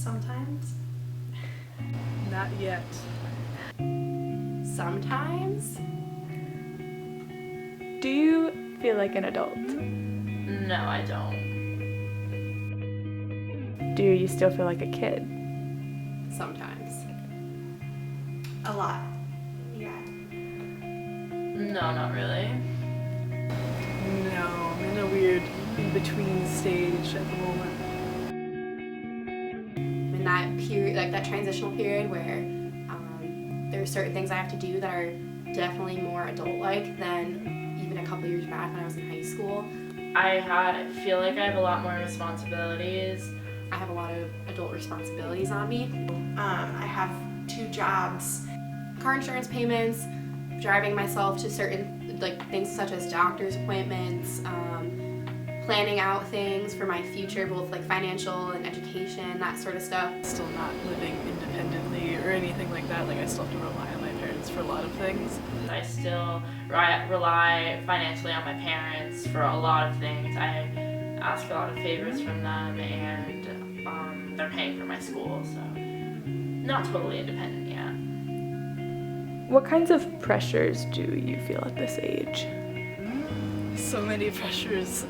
Sometimes. Not yet. Sometimes. Do you feel like an adult? No, I don't. Do you still feel like a kid? Sometimes. A lot. Yeah. No, not really. No, I'm in a weird in-between stage at the moment. In that period, like that transitional period where there are certain things I have to do that are definitely more adult-like than even a couple years back when I was in high school. I feel like I have a lot more responsibilities. I have a lot of adult responsibilities on me. I have 2 jobs. Car insurance payments, driving myself to certain things such as doctor's appointments, planning out things for my future, both financial and education, that sort of stuff. Still not living independently or anything like that. Like I still have to rely on my parents for a lot of things. I still rely financially on my parents for a lot of things. I ask a lot of favors from them, and they're paying for my school, so not totally independent yet. What kinds of pressures do you feel at this age? So many pressures.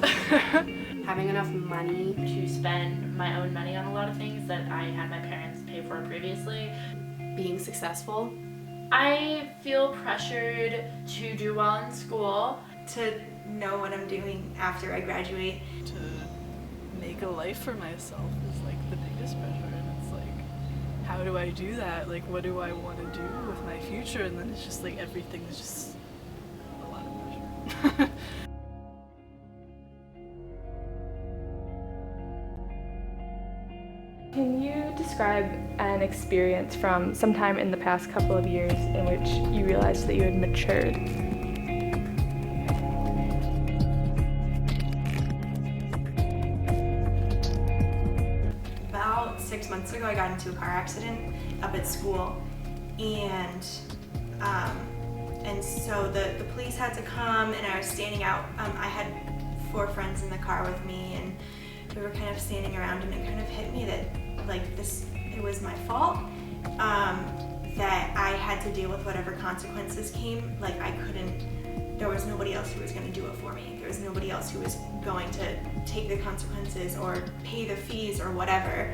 Having enough money. To spend my own money on a lot of things that I had my parents pay for previously. Being successful. I feel pressured to do well in school. To know what I'm doing after I graduate. To make a life for myself is like the biggest pressure, and it's like, how do I do that? Like, what do I want to do with my future? And then it's just like everything's just a lot of pressure. Can you describe an experience from sometime in the past couple of years in which you realized that you had matured? About 6 months ago, I got into a car accident up at school, and so the police had to come, and I was standing out. I had 4 friends in the car with me, and we were kind of standing around, and it kind of hit me that it was my fault, that I had to deal with whatever consequences came. There was nobody else who was going to do it for me. There was nobody else who was going to take the consequences or pay the fees or whatever.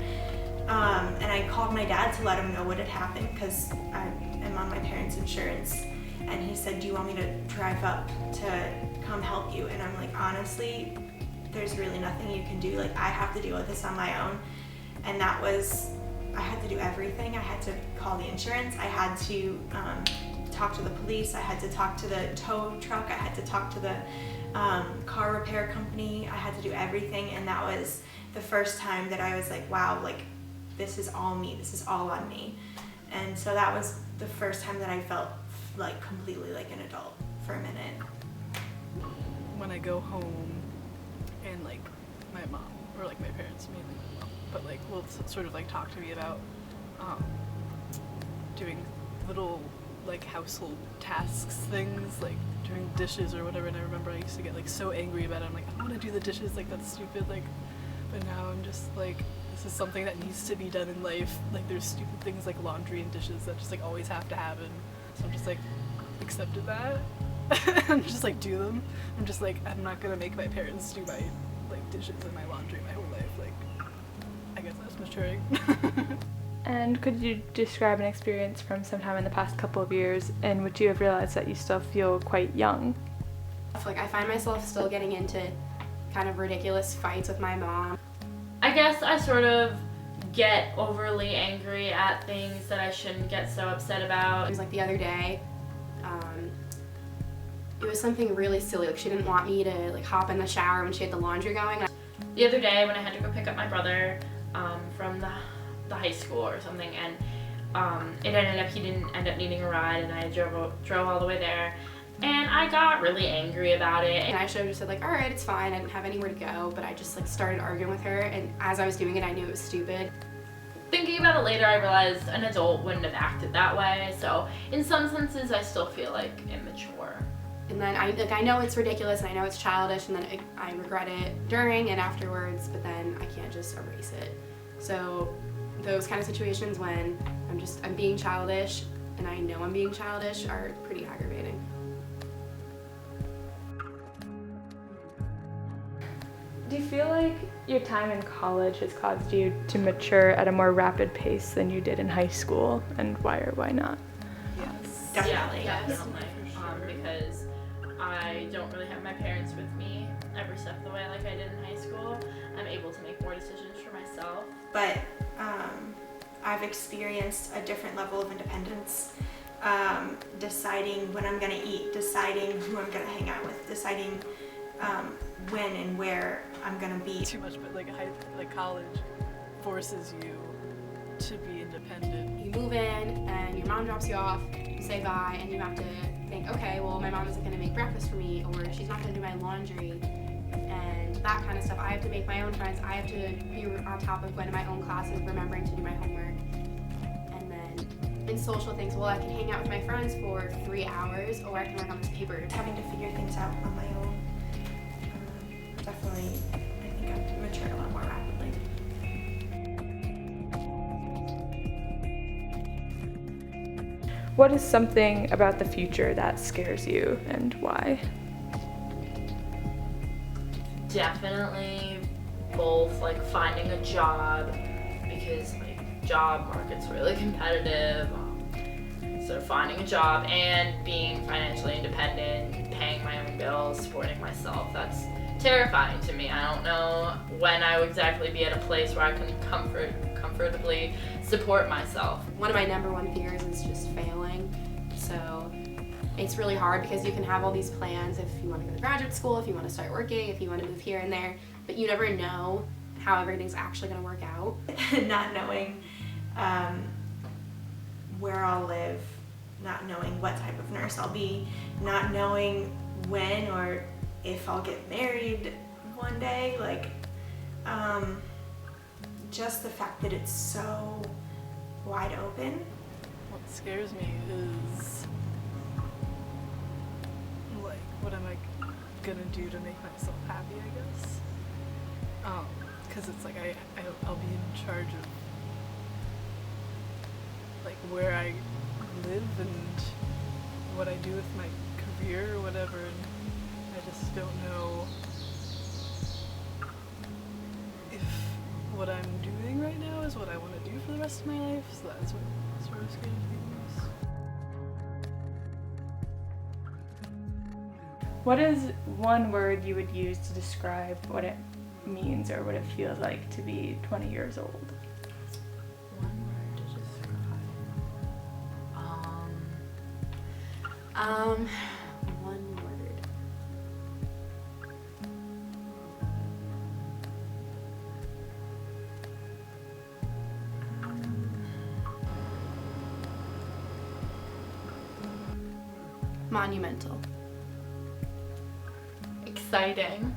And I called my dad to let him know what had happened, because I am on my parents' insurance. And he said, do you want me to drive up to come help you? And I'm like, honestly, there's really nothing you can do. I have to deal with this on my own. And that was, I had to do everything. I had to call the insurance. I had to talk to the police. I had to talk to the tow truck. I had to talk to the car repair company. I had to do everything. And that was the first time that I was like, wow, this is all me. This is all on me. And so that was the first time that I felt completely like an adult for a minute. When I go home and my mom, or my parents, mainly my mom, but will sort of talk to me about doing little household tasks, things doing dishes or whatever. And I remember I used to get so angry about it. I'm like, I don't want to do the dishes, that's stupid. But now I'm just this is something that needs to be done in life. There's stupid things like laundry and dishes that just always have to happen. So I'm just accepted that. And just do them. I'm just I'm not gonna make my parents do my dishes and my laundry my whole life. I guess that's maturing. And could you describe an experience from sometime in the past couple of years in which you have realized that you still feel quite young? I find myself still getting into kind of ridiculous fights with my mom. I guess I sort of get overly angry at things that I shouldn't get so upset about. It was the other day, it was something really silly. She didn't want me to hop in the shower when she had the laundry going. The other day when I had to go pick up my brother from the high school or something, and he didn't end up needing a ride, and I drove all the way there, and I got really angry about it. And I should have just said all right, it's fine. I didn't have anywhere to go, but I just started arguing with her, and as I was doing it, I knew it was stupid. Thinking about it later, I realized an adult wouldn't have acted that way, so in some senses I still feel immature. And then I know it's ridiculous, and I know it's childish, and then I regret it during and afterwards, but then I can't just erase it. So those kind of situations when I'm being childish and I know I'm being childish are pretty aggravating. Do you feel like your time in college has caused you to mature at a more rapid pace than you did in high school, and why or why not? Yes. Definitely. Yeah, definitely. For sure. Because I don't really have my parents with me every step of the way like I did in high school. I'm able to make more decisions for myself. But I've experienced a different level of independence, deciding when I'm going to eat, deciding who I'm going to hang out with, deciding when and where I'm going to be. Too much, but like college forces you to be independent. You move in and your mom drops you off, you say bye, and you have to think, okay, well, my mom isn't going to make breakfast for me, or she's not going to do my laundry, and that kind of stuff. I have to make my own friends. I have to be on top of going to my own classes, remembering to do my homework. And then in social things, well, I can hang out with my friends for 3 hours, or I can work on this paper. Having to figure things out on my own. Definitely, I think I've matured a lot more rapidly. What is something about the future that scares you, and why? Definitely both like finding a job, because like job market's really competitive. So finding a job and being financially independent, paying my own bills, supporting myself, that's terrifying to me. I don't know when I would exactly be at a place where I can comfortably support myself. One of my number one fears is just failing. So it's really hard because you can have all these plans if you want to go to graduate school, if you want to start working, if you want to move here and there, but you never know how everything's actually going to work out. Not knowing where I'll live, not knowing what type of nurse I'll be, not knowing when or if I'll get married one day, like just the fact that it's so wide open. What scares me is like, what am I gonna do to make myself happy, I guess? Because it's like I'll be in charge of like where I live and what I do with my career or whatever, and I just don't know if what I'm doing right now is what I want to do for the rest of my life, so that's what sort of scares me the most. What is one word you would use to describe what it means or what it feels like to be 20 years old? One word to describe. One word. Monumental. Exciting.